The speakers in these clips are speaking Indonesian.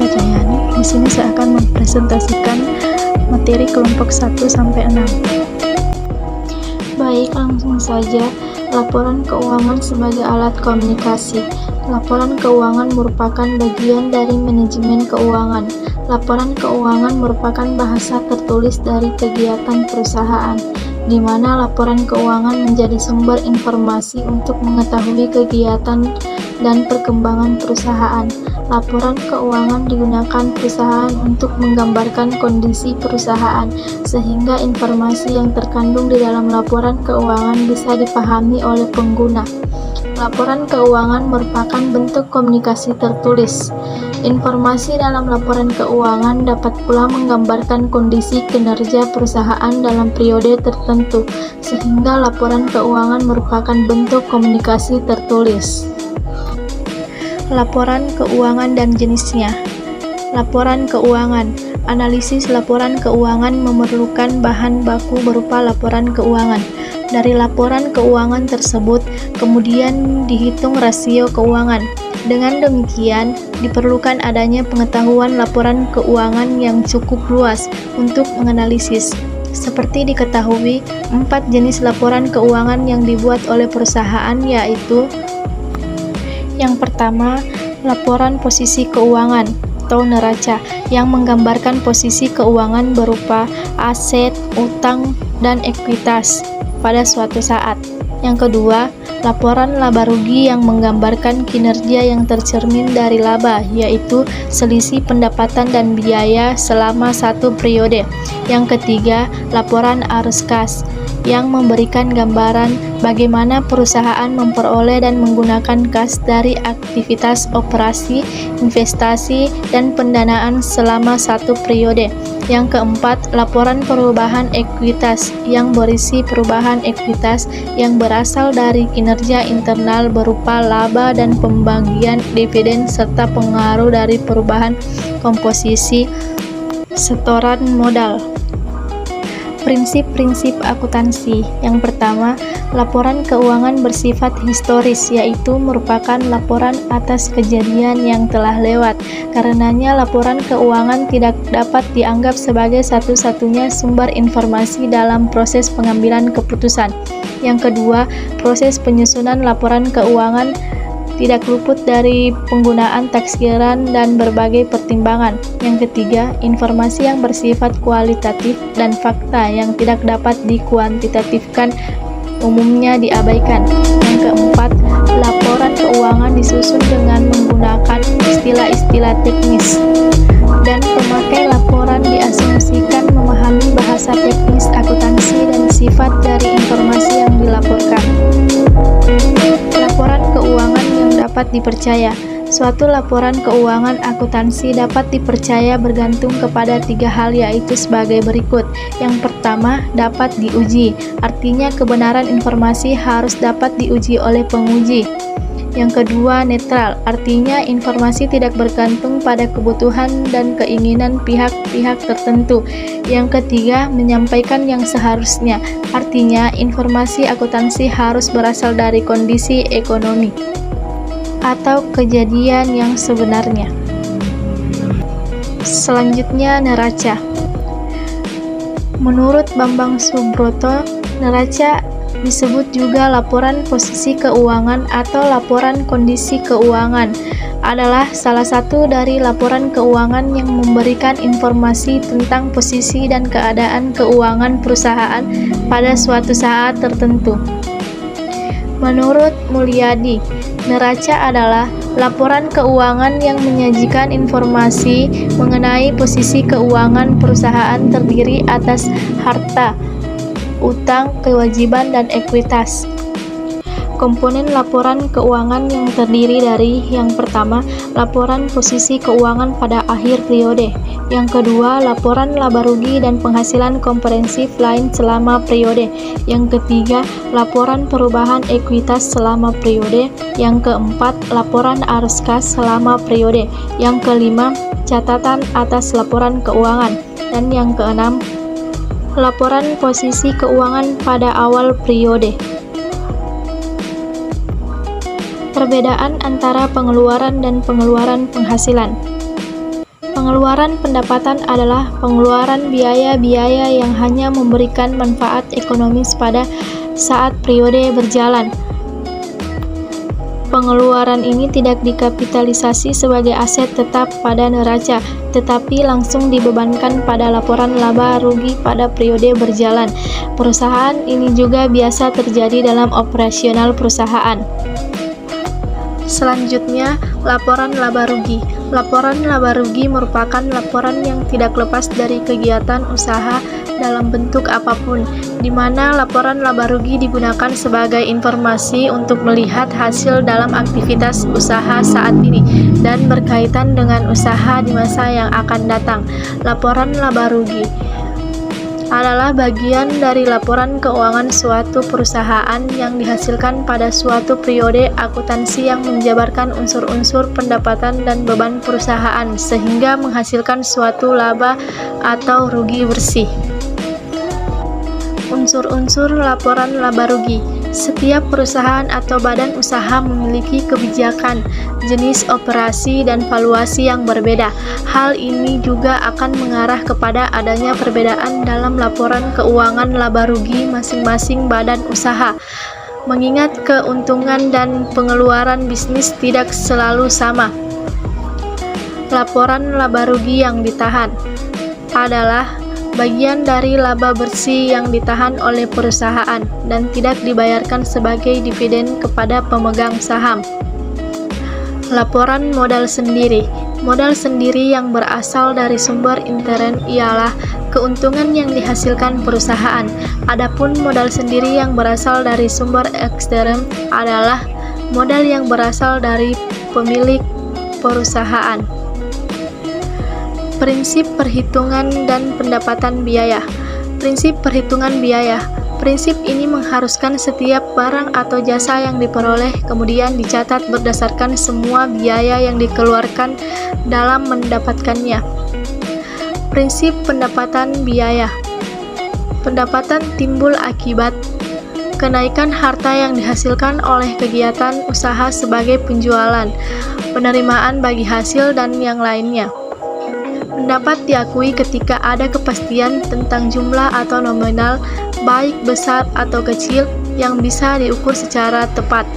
Puspita Jayani. Di sini saya akan mempresentasikan materi kelompok 1 sampai 6. Baik, langsung saja. Laporan keuangan sebagai alat komunikasi. Laporan keuangan merupakan bagian dari manajemen keuangan. Laporan keuangan merupakan bahasa tertulis dari kegiatan perusahaan, di mana laporan keuangan menjadi sumber informasi untuk mengetahui kegiatan dan perkembangan perusahaan. Laporan keuangan digunakan perusahaan untuk menggambarkan kondisi perusahaan, sehingga informasi yang terkandung di dalam laporan keuangan bisa dipahami oleh pengguna. Laporan keuangan merupakan bentuk komunikasi tertulis. Informasi dalam laporan keuangan dapat pula menggambarkan kondisi kinerja perusahaan dalam periode tertentu, sehingga laporan keuangan merupakan bentuk komunikasi tertulis. Laporan keuangan dan jenisnya. Laporan keuangan. Analisis laporan keuangan memerlukan bahan baku berupa laporan keuangan. Dari laporan keuangan tersebut, kemudian dihitung rasio keuangan. Dengan demikian, diperlukan adanya pengetahuan laporan keuangan yang cukup luas untuk menganalisis. Seperti diketahui, 4 jenis laporan keuangan yang dibuat oleh perusahaan yaitu: yang pertama, laporan posisi keuangan atau neraca yang menggambarkan posisi keuangan berupa aset, utang, dan ekuitas pada suatu saat. Yang kedua, laporan laba rugi yang menggambarkan kinerja yang tercermin dari laba, yaitu selisih pendapatan dan biaya selama satu periode. Yang ketiga, laporan arus kas yang memberikan gambaran bagaimana perusahaan memperoleh dan menggunakan kas dari aktivitas operasi, investasi, dan pendanaan selama satu periode. Yang keempat, laporan perubahan ekuitas yang berisi perubahan ekuitas yang berasal dari kinerja internal berupa laba dan pembagian dividen serta pengaruh dari perubahan komposisi setoran modal. Prinsip-prinsip akuntansi. Yang pertama, laporan keuangan bersifat historis, yaitu merupakan laporan atas kejadian yang telah lewat. Karenanya, laporan keuangan tidak dapat dianggap sebagai satu-satunya sumber informasi dalam proses pengambilan keputusan. Yang kedua, proses penyusunan laporan keuangan tidak luput dari penggunaan taksiran dan berbagai pertimbangan. Yang ketiga, informasi yang bersifat kualitatif dan fakta yang tidak dapat dikuantitatifkan umumnya diabaikan. Yang keempat, laporan keuangan disusun dengan menggunakan istilah-istilah teknis, dan pemakai laporan diasumsikan memahami bahasa teknis akuntansi dan sifat dari informasi yang dilaporkan. Laporan keuangan yang dapat dipercaya. Suatu laporan keuangan akuntansi dapat dipercaya bergantung kepada 3 hal, yaitu sebagai berikut. Yang pertama, dapat diuji, artinya kebenaran informasi harus dapat diuji oleh penguji. Yang kedua, netral, artinya informasi tidak bergantung pada kebutuhan dan keinginan pihak-pihak tertentu. Yang ketiga, menyampaikan yang seharusnya, artinya informasi akuntansi harus berasal dari kondisi ekonomi atau kejadian yang sebenarnya. Selanjutnya, neraca. Menurut Bambang Subroto, neraca disebut juga laporan posisi keuangan atau laporan kondisi keuangan, adalah salah satu dari laporan keuangan yang memberikan informasi tentang posisi dan keadaan keuangan perusahaan pada suatu saat tertentu. Menurut Mulyadi, neraca adalah laporan keuangan yang menyajikan informasi mengenai posisi keuangan perusahaan terdiri atas harta, utang, kewajiban, dan ekuitas. Komponen laporan keuangan yang terdiri dari: yang pertama, laporan posisi keuangan pada akhir periode. Yang kedua, laporan laba rugi dan penghasilan komprehensif lain selama periode. Yang ketiga, laporan perubahan ekuitas selama periode. Yang keempat, laporan arus kas selama periode. Yang kelima, catatan atas laporan keuangan. Dan yang keenam, laporan posisi keuangan pada awal periode. Perbedaan antara pengeluaran dan pengeluaran penghasilan. Pengeluaran pendapatan adalah pengeluaran biaya-biaya yang hanya memberikan manfaat ekonomis pada saat periode berjalan. Pengeluaran ini tidak dikapitalisasi sebagai aset tetap pada neraca, tetapi langsung dibebankan pada laporan laba rugi pada periode berjalan. Perusahaan ini juga biasa terjadi dalam operasional perusahaan. Selanjutnya, laporan laba rugi. Laporan laba rugi merupakan laporan yang tidak lepas dari kegiatan usaha dalam bentuk apapun, di mana laporan laba rugi digunakan sebagai informasi untuk melihat hasil dalam aktivitas usaha saat ini dan berkaitan dengan usaha di masa yang akan datang. Laporan laba rugi adalah bagian dari laporan keuangan suatu perusahaan yang dihasilkan pada suatu periode akuntansi yang menjabarkan unsur-unsur pendapatan dan beban perusahaan sehingga menghasilkan suatu laba atau rugi bersih. Unsur-unsur laporan laba rugi. Setiap perusahaan atau badan usaha memiliki kebijakan, jenis operasi, dan valuasi yang berbeda. Hal ini juga akan mengarah kepada adanya perbedaan dalam laporan keuangan laba rugi masing-masing badan usaha. Mengingat keuntungan dan pengeluaran bisnis tidak selalu sama. Laporan laba rugi yang ditahan adalah bagian dari laba bersih yang ditahan oleh perusahaan dan tidak dibayarkan sebagai dividen kepada pemegang saham. Laporan modal sendiri. Modal sendiri yang berasal dari sumber intern ialah keuntungan yang dihasilkan perusahaan. Adapun modal sendiri yang berasal dari sumber ekstern adalah modal yang berasal dari pemilik perusahaan. Prinsip perhitungan dan pendapatan biaya. Prinsip perhitungan biaya. Prinsip ini mengharuskan setiap barang atau jasa yang diperoleh kemudian dicatat berdasarkan semua biaya yang dikeluarkan dalam mendapatkannya. Prinsip pendapatan biaya. Pendapatan timbul akibat kenaikan harta yang dihasilkan oleh kegiatan usaha sebagai penjualan, penerimaan bagi hasil, dan yang lainnya. Pendapat diakui ketika ada kepastian tentang jumlah atau nominal, baik besar atau kecil, yang bisa diukur secara tepat.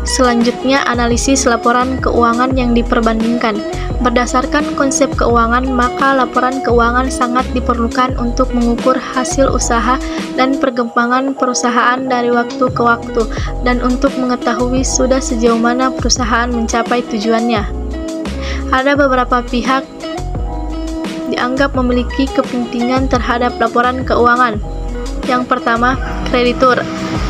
Selanjutnya, analisis laporan keuangan yang diperbandingkan. Berdasarkan konsep keuangan, maka laporan keuangan sangat diperlukan untuk mengukur hasil usaha dan perkembangan perusahaan dari waktu ke waktu, dan untuk mengetahui sudah sejauh mana perusahaan mencapai tujuannya. Ada beberapa pihak dianggap memiliki kepentingan terhadap laporan keuangan. Yang pertama, kreditur.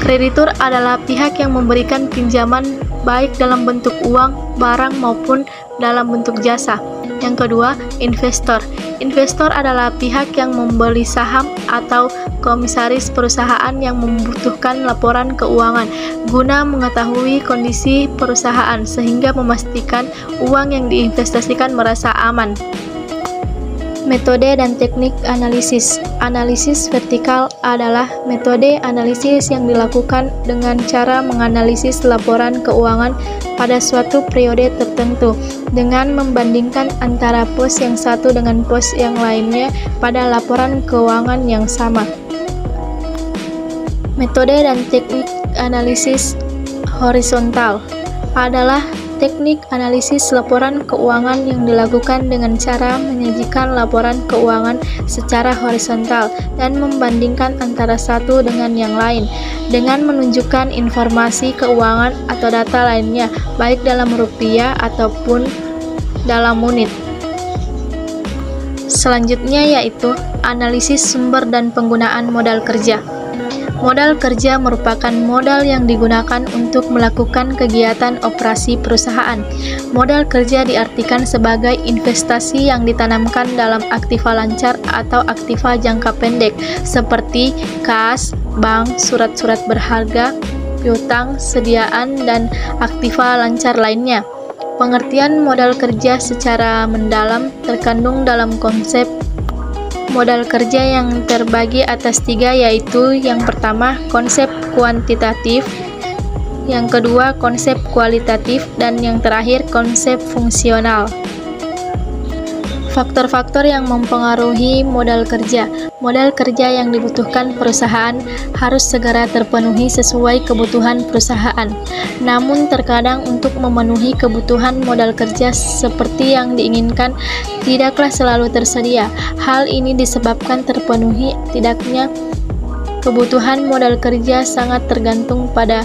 Kreditur adalah pihak yang memberikan pinjaman baik dalam bentuk uang, barang maupun dalam bentuk jasa. Yang kedua, investor. Investor adalah pihak yang membeli saham atau komisaris perusahaan yang membutuhkan laporan keuangan guna mengetahui kondisi perusahaan sehingga memastikan uang yang diinvestasikan merasa aman. Metode dan teknik analisis. Analisis vertikal adalah metode analisis yang dilakukan dengan cara menganalisis laporan keuangan pada suatu periode tertentu dengan membandingkan antara pos yang satu dengan pos yang lainnya pada laporan keuangan yang sama. Metode dan teknik analisis horizontal adalah teknik analisis laporan keuangan yang dilakukan dengan cara menyajikan laporan keuangan secara horizontal dan membandingkan antara satu dengan yang lain dengan menunjukkan informasi keuangan atau data lainnya baik dalam rupiah ataupun dalam unit. Selanjutnya yaitu analisis sumber dan penggunaan modal kerja. Modal kerja merupakan modal yang digunakan untuk melakukan kegiatan operasi perusahaan. Modal kerja diartikan sebagai investasi yang ditanamkan dalam aktiva lancar atau aktiva jangka pendek seperti kas, bank, surat-surat berharga, piutang, sediaan, dan aktiva lancar lainnya. Pengertian modal kerja secara mendalam terkandung dalam konsep modal kerja yang terbagi atas tiga, yaitu yang pertama konsep kuantitatif, yang kedua konsep kualitatif, dan yang terakhir konsep fungsional. Faktor-faktor yang mempengaruhi modal kerja. Modal kerja yang dibutuhkan perusahaan harus segera terpenuhi sesuai kebutuhan perusahaan. Namun terkadang untuk memenuhi kebutuhan modal kerja seperti yang diinginkan tidaklah selalu tersedia. Hal ini disebabkan terpenuhi tidaknya kebutuhan modal kerja sangat tergantung pada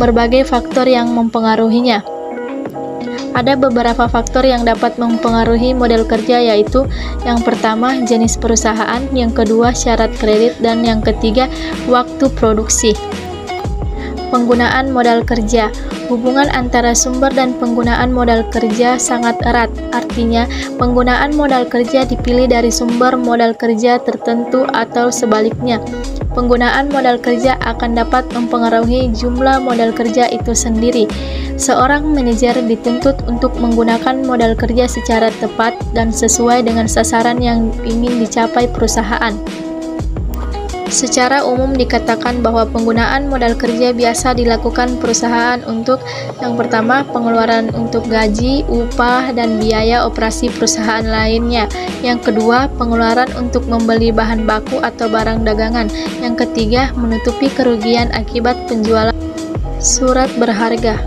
berbagai faktor yang mempengaruhinya. Ada beberapa faktor yang dapat mempengaruhi modal kerja, yaitu yang pertama jenis perusahaan, yang kedua syarat kredit, dan yang ketiga waktu produksi. Penggunaan modal kerja. Hubungan antara sumber dan penggunaan modal kerja sangat erat. Artinya, penggunaan modal kerja dipilih dari sumber modal kerja tertentu atau sebaliknya. Penggunaan modal kerja akan dapat mempengaruhi jumlah modal kerja itu sendiri. Seorang manajer dituntut untuk menggunakan modal kerja secara tepat dan sesuai dengan sasaran yang ingin dicapai perusahaan. Secara umum dikatakan bahwa penggunaan modal kerja biasa dilakukan perusahaan untuk yang pertama, pengeluaran untuk gaji, upah, dan biaya operasi perusahaan lainnya. Yang kedua, pengeluaran untuk membeli bahan baku atau barang dagangan. Yang ketiga, menutupi kerugian akibat penjualan surat berharga.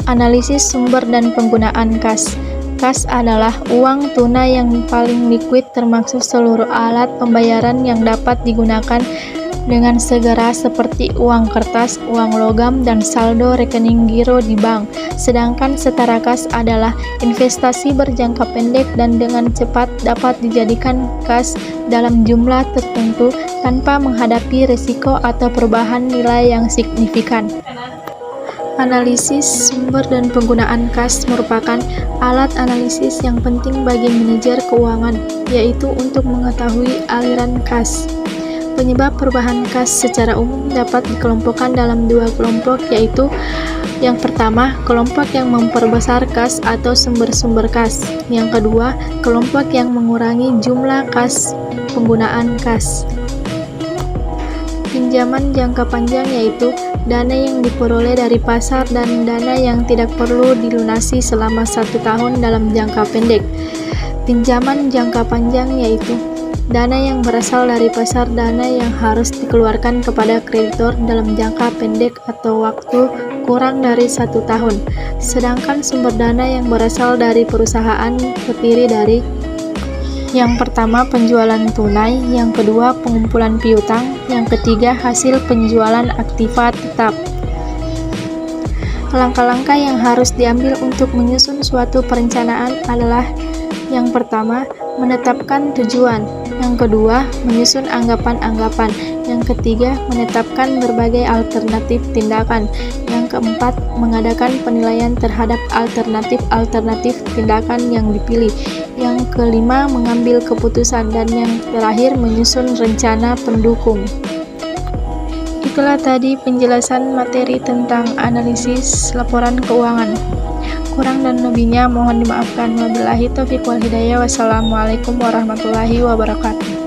Analisis sumber dan penggunaan kas. Kas adalah uang tunai yang paling liquid termasuk seluruh alat pembayaran yang dapat digunakan dengan segera seperti uang kertas, uang logam, dan saldo rekening giro di bank. Sedangkan setara kas adalah investasi berjangka pendek dan dengan cepat dapat dijadikan kas dalam jumlah tertentu tanpa menghadapi risiko atau perubahan nilai yang signifikan. Analisis sumber dan penggunaan kas merupakan alat analisis yang penting bagi manajer keuangan, yaitu untuk mengetahui aliran kas. Penyebab perubahan kas secara umum dapat dikelompokkan dalam dua kelompok, yaitu yang pertama, kelompok yang memperbesar kas atau sumber-sumber kas. Yang kedua, kelompok yang mengurangi jumlah kas penggunaan kas. Pinjaman jangka panjang yaitu dana yang diperoleh dari pasar dan dana yang tidak perlu dilunasi selama 1 tahun dalam jangka pendek. Pinjaman jangka panjang yaitu dana yang berasal dari pasar, dana yang harus dikeluarkan kepada kreditor dalam jangka pendek atau waktu kurang dari 1 tahun. Sedangkan sumber dana yang berasal dari perusahaan terdiri dari yang pertama, penjualan tunai, yang kedua, pengumpulan piutang, yang ketiga, hasil penjualan aktiva tetap. Langkah-langkah yang harus diambil untuk menyusun suatu perencanaan adalah yang pertama, menetapkan tujuan, yang kedua, menyusun anggapan-anggapan, yang ketiga, menetapkan berbagai alternatif tindakan, yang keempat, mengadakan penilaian terhadap alternatif tindakan yang dipilih, yang kelima, mengambil keputusan, dan yang terakhir, menyusun rencana pendukung. Itulah tadi penjelasan materi tentang analisis laporan keuangan. Kurang dan lebihnya mohon dimaafkan. Wabillahi taufiq wal hidayah. Wassalamualaikum warahmatullahi wabarakatuh.